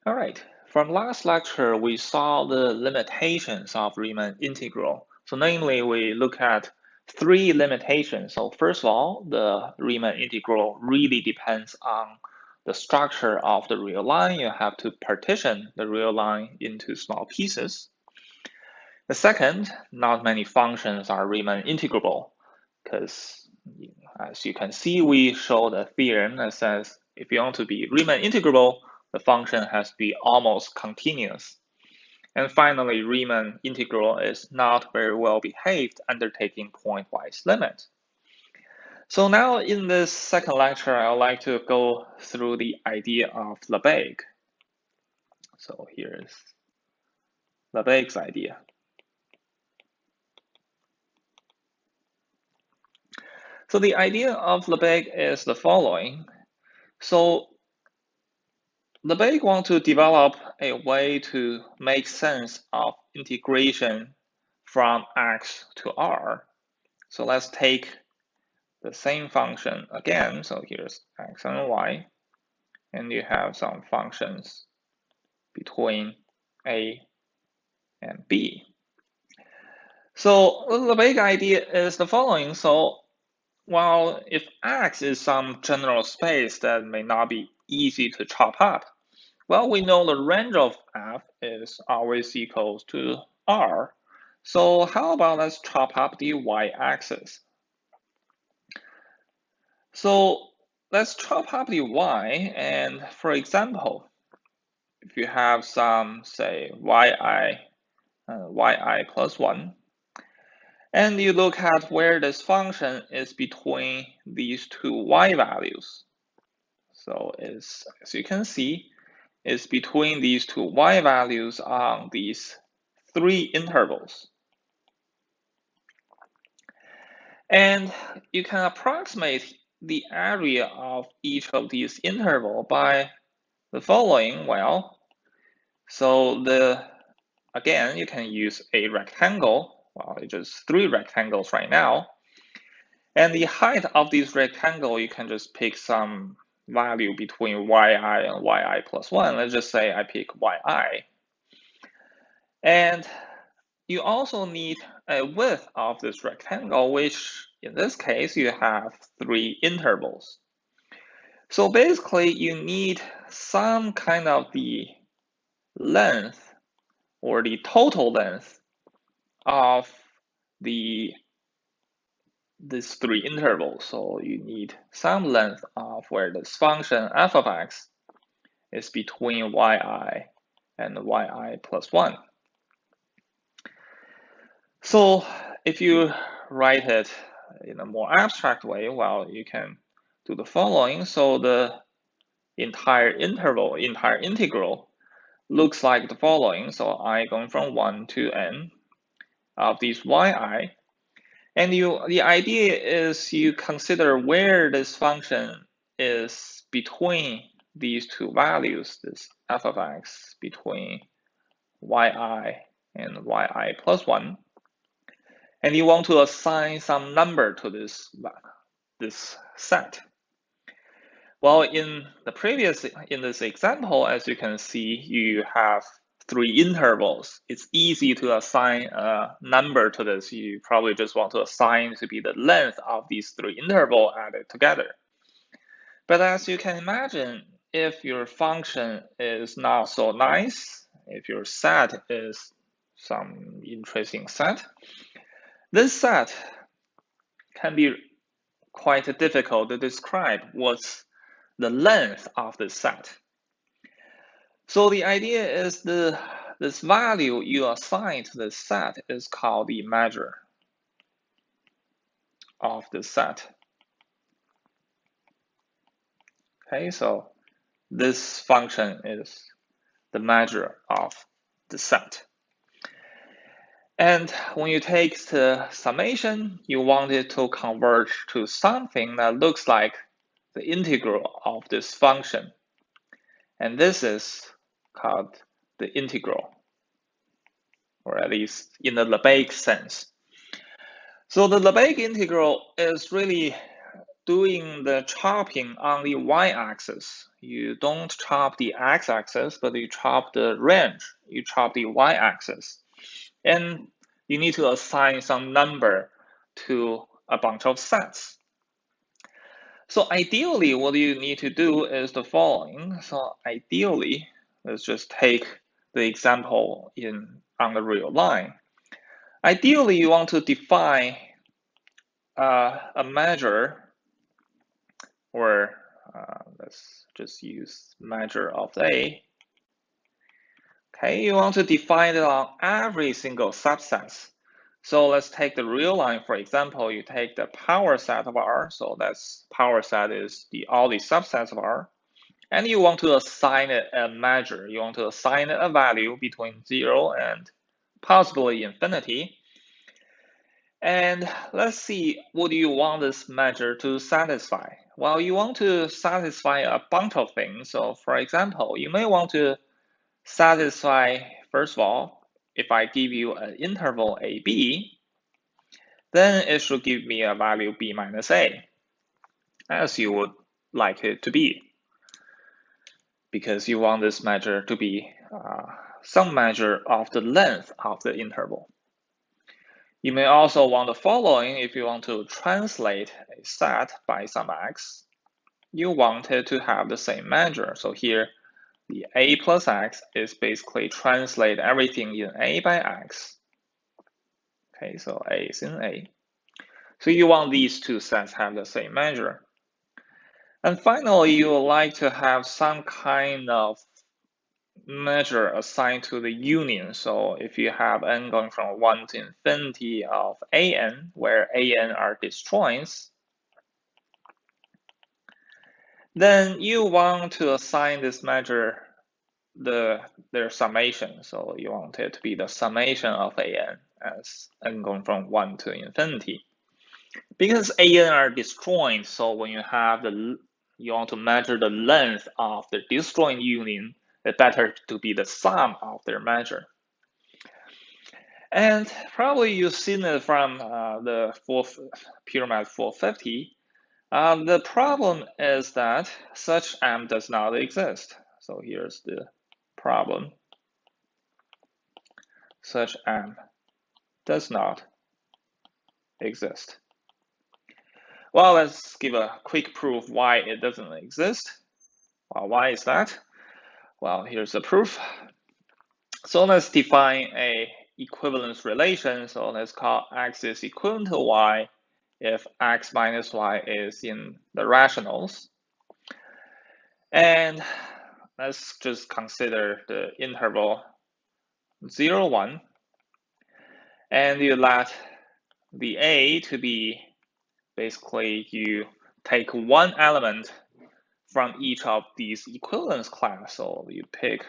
All right, from last lecture, we saw the limitations of Riemann integral. So namely, we look at three limitations. So first of all, the Riemann integral really depends on the structure of the real line. You have to partition the real line into small pieces. The second, not many functions are Riemann integrable because as you can see, we showed a theorem that says if you want to be Riemann integrable, the function has to be almost continuous. And finally, Riemann integral is not very well behaved under taking pointwise limit. So now in this second lecture, I would like to go through the idea of Lebesgue. So here's Lebesgue's idea. So the idea of Lebesgue is the following. So Lebesgue wants to develop a way to make sense of integration from x to r. So let's take the same function again. So here's x and y, and you have some functions between a and b. So the Lebesgue idea is the following. So while if x is some general space that may not be easy to chop up, well, we know the range of f is always equals to r. So how about let's chop up the y-axis. So let's chop up the y, and for example, if you have some, say, yi plus 1, and you look at where this function is between these two y values. So as you can see, it's between these two y values on these three intervals. And you can approximate the area of each of these intervals by the following. Well, so again, you can use a rectangle. Well, it's just three rectangles right now. And the height of this rectangle, you can just pick some value between yi and yi plus 1. Let's just say I pick yi. And you also need a width of this rectangle, which in this case, you have three intervals. So basically, you need some kind of the length or the total length of these three intervals. So you need some length of where this function f of x is between yi and yi plus 1. So if you write it in a more abstract way, well, you can do the following. So the entire integral looks like the following. So I going from 1 to n of these yi. And the idea is you consider where this function is between these two values, this f of x between yi and yi plus 1. And you want to assign some number to this set. Well, in this example, as you can see, you have three intervals. It's easy to assign a number to this. You probably just want to assign to be the length of these three intervals added together. But as you can imagine, if your function is not so nice, if your set is some interesting set, this set can be quite difficult to describe what's the length of the set. So the idea is this value you assign to the set is called the measure of the set. Okay, so this function is the measure of the set. And when you take the summation, you want it to converge to something that looks like the integral of this function. And this is called the integral, or at least in the Lebesgue sense. So the Lebesgue integral is really doing the chopping on the y-axis. You don't chop the x-axis, but you chop the range. You chop the y-axis. And you need to assign some number to a bunch of sets. So ideally, what you need to do is the following. So ideally, let's just take the example on the real line. Ideally, you want to define a measure, or let's just use measure of A. Okay, you want to define it on every single subset. So let's take the real line, for example. You take the power set of R, so that's power set is all the subsets of R, and you want to assign it a measure. You want to assign it a value between 0 and possibly infinity. And let's see, what do you want this measure to satisfy? Well, you want to satisfy a bunch of things. So for example, you may want to satisfy, first of all, if I give you an interval AB, then it should give me a value B minus A, as you would like it to be, because you want this measure to be some measure of the length of the interval. You may also want the following. If you want to translate a set by some x, you want it to have the same measure. So here, the A plus x is basically translate everything in A by x. Okay, so A is in A. So you want these two sets have the same measure. And finally, you would like to have some kind of measure assigned to the union. So if you have n going from 1 to infinity of an, where an are disjoints, then you want to assign this measure their summation. So you want it to be the summation of an as n going from 1 to infinity. Because an are disjoint, so when you want to measure the length of the disjoint union, it's better to be the sum of their measure. And probably you've seen it from the PMATH 450. The problem is that such M does not exist. So here's the problem. Such M does not exist. Well, let's give a quick proof why it doesn't exist. Well, why is that? Well, here's the proof. So let's define a equivalence relation. So let's call x is equivalent to y if x minus y is in the rationals. And let's just consider the interval 0, 1. And you let the A to be basically you take one element from each of these equivalence class. So you pick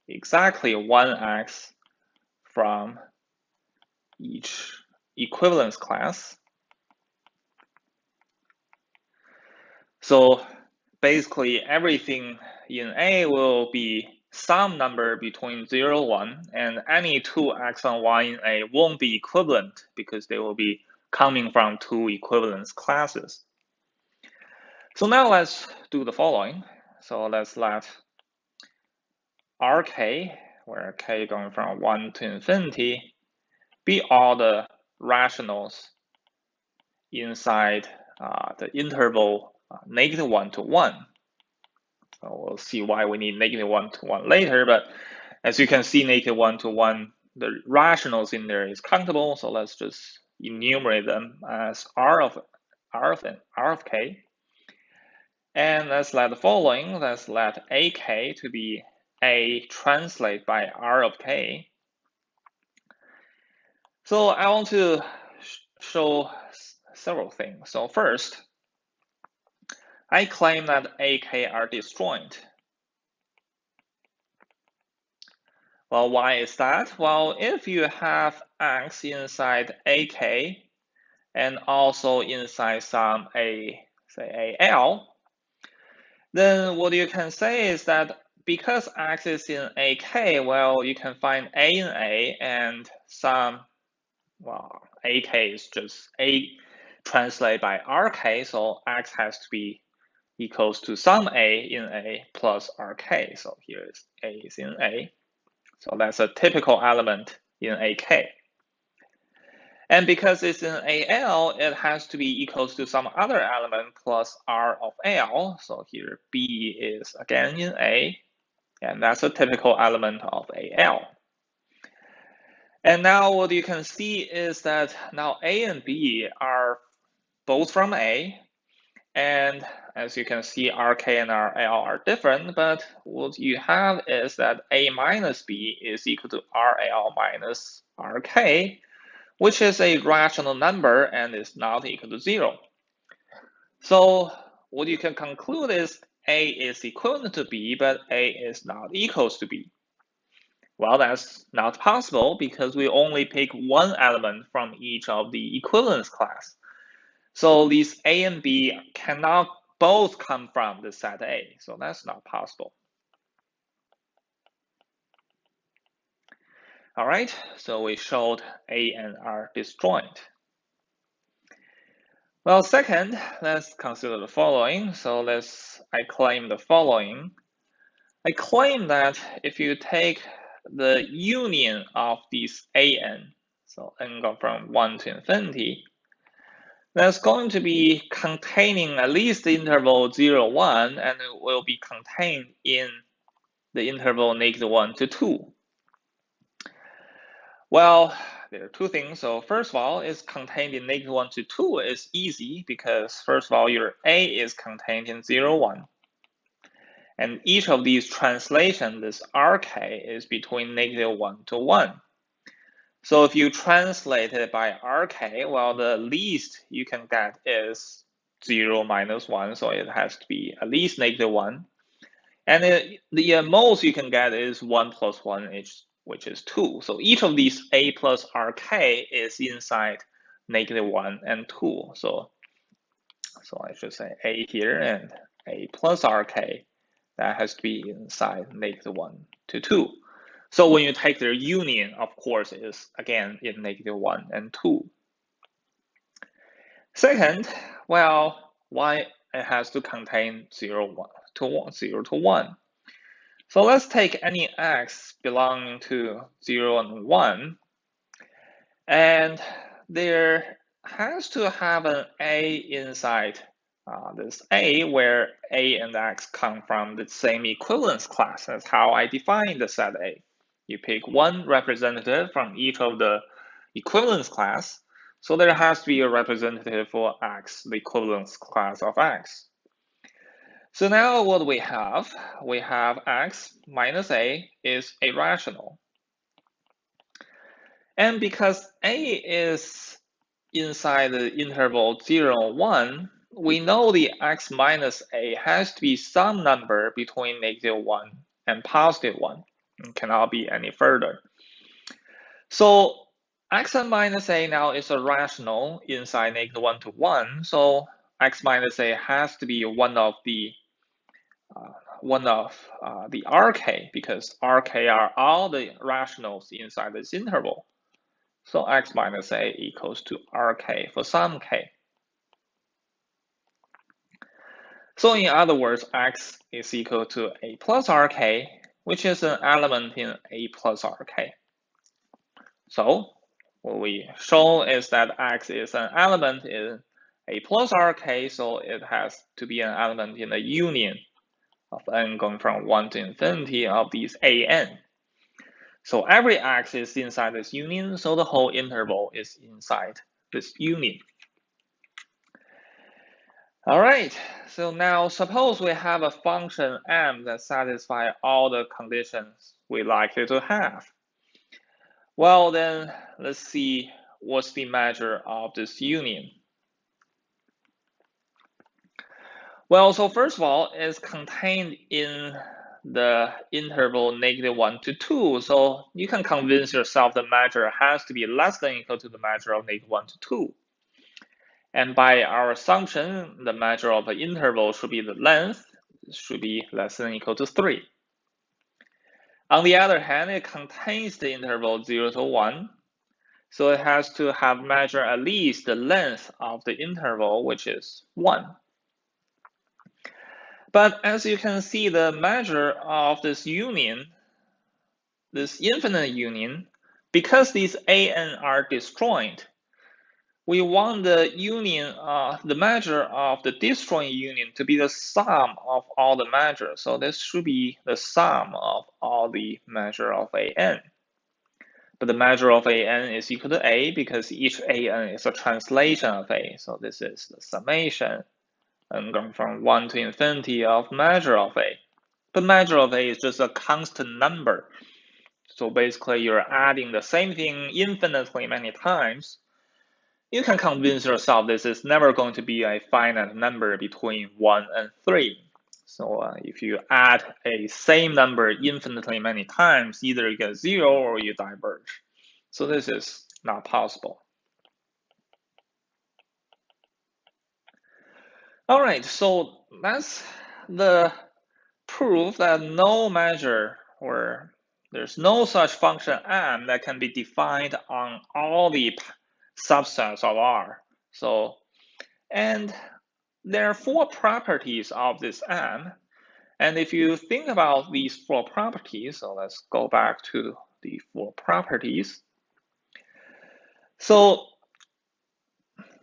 exactly one x from each equivalence class. So basically everything in A will be some number between 0, 1, and any two x and y in A won't be equivalent because they will be coming from two equivalence classes. So now let's do the following. So let's let Rk, where k going from 1 to infinity, be all the rationals inside the interval -1 to 1. So we'll see why we need -1 to 1 later, but as you can see, -1 to 1, the rationals in there is countable, so let's just enumerate them as R of k. And let's let the following, let's let AK to be A translate by R of k. So I want to show several things. So first, I claim that AK are disjoint. Well, why is that? Well, if you have x inside AK and also inside some say AL, then what you can say is that because x is in AK, well, you can find A in A and some, well, AK is just A. translate by RK, so X has to be equals to some A in A plus RK. So here is A is in A. So that's a typical element in AK. And because it's in AL, it has to be equals to some other element plus R of L. So here B is again in A, and that's a typical element of AL. And now what you can see is that now A and B are both from A, and as you can see, RK and RL are different, but what you have is that A minus B is equal to RL minus RK, which is a rational number and is not equal to 0. So what you can conclude is A is equivalent to B, but A is not equals to B. Well, that's not possible because we only pick one element from each of the equivalence class. So these A and B cannot both come from the set A, so that's not possible. All right, so we showed A and R disjoint. Well, second, let's consider the following. So I claim the following. I claim that if you take the union of these AN, so n go from 1 to infinity, that's going to be containing at least the interval 0, 1, and it will be contained in the interval -1 to 2. Well, there are two things. So first of all, it's contained in -1 to 2 is easy because first of all, your A is contained in 0, 1. And each of these translations, this RK, is between -1 to 1. So if you translate it by RK, well, the least you can get is 0 minus 1, so it has to be at least -1. And the most you can get is 1 plus 1, which is 2. So each of these A plus RK is inside -1 and 2. So I should say A here and A plus RK. That has to be inside -1 to 2. So when you take their union, of course, is again in -1 and 2. Second, well, why it has to contain 0, 1 to 1, 0 to 1. So let's take any x belonging to 0 and 1, and there has to have an A inside this A where A and X come from the same equivalence class. That's how I define the set A. You pick one representative from each of the equivalence class. So there has to be a representative for X, the equivalence class of X. So now what we have X minus A is irrational. And because A is inside the interval 0, 1, we know the X minus A has to be some number between -1 and +1. It cannot be any further. So X minus A now is a rational inside -1 to 1. So X minus A has to be one of the RK, because RK are all the rationals inside this interval. So X minus A equals to RK for some K. So in other words, X is equal to A plus RK, which is an element in A plus RK. So what we show is that X is an element in A plus RK, so it has to be an element in the union of n going from 1 to infinity of these AN. So every X is inside this union, so the whole interval is inside this union. All right, so now suppose we have a function m that satisfies all the conditions we likely to have. Well, then let's see what's the measure of this union. Well, so first of all, it's contained in the interval -1 to 2. So you can convince yourself the measure has to be less than or equal to the measure of -1 to 2. And by our assumption, the measure of the interval should be the length, should be less than or equal to 3. On the other hand, it contains the interval 0 to 1. So it has to have measured at least the length of the interval, which is 1. But as you can see, the measure of this union, this infinite union, because these AN are disjoint, we want the union, the measure of the disjoint union to be the sum of all the measures. So this should be the sum of all the measure of AN. But the measure of AN is equal to A because each AN is a translation of A. So this is the summation and going from 1 to infinity of measure of A. But measure of A is just a constant number. So basically you're adding the same thing infinitely many times. You can convince yourself this is never going to be a finite number between 1 and 3. So if you add a same number infinitely many times, either you get 0 or you diverge. So this is not possible. All right, so that's the proof that no measure or there's no such function m that can be defined on all the subsets of R. So, and there are 4 properties of this m. And if you think about these 4 properties, so let's go back to the 4 properties. So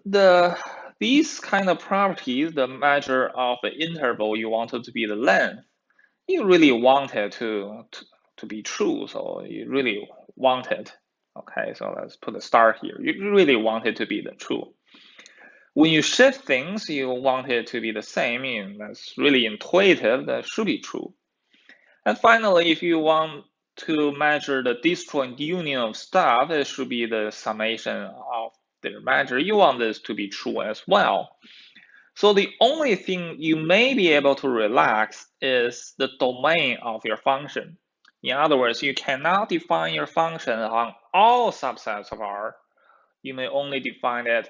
these kind of properties, the measure of the interval you wanted to be the length, you really want it to be true. So you really want it. Okay, so let's put a star here. You really want it to be the true. When you shift things, you want it to be the same, and that's really intuitive. That should be true. And finally, if you want to measure the disjoint union of stuff, it should be the summation of their measure. You want this to be true as well. So the only thing you may be able to relax is the domain of your function. In other words, you cannot define your function on all subsets of R. You may only define it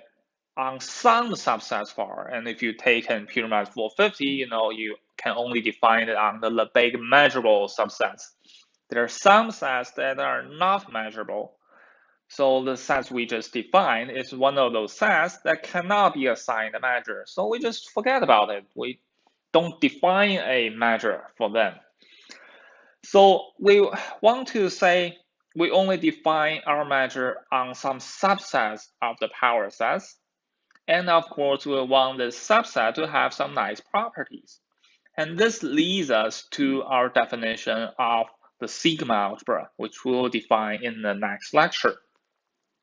on some subsets of R. And if you take in PMATH 450, you can only define it on the Lebesgue measurable subsets. There are some sets that are not measurable. So the sets we just defined is one of those sets that cannot be assigned a measure. So we just forget about it. We don't define a measure for them. So we want to say we only define our measure on some subsets of the power sets. And of course, we want this subset to have some nice properties. And this leads us to our definition of the sigma algebra, which we'll define in the next lecture.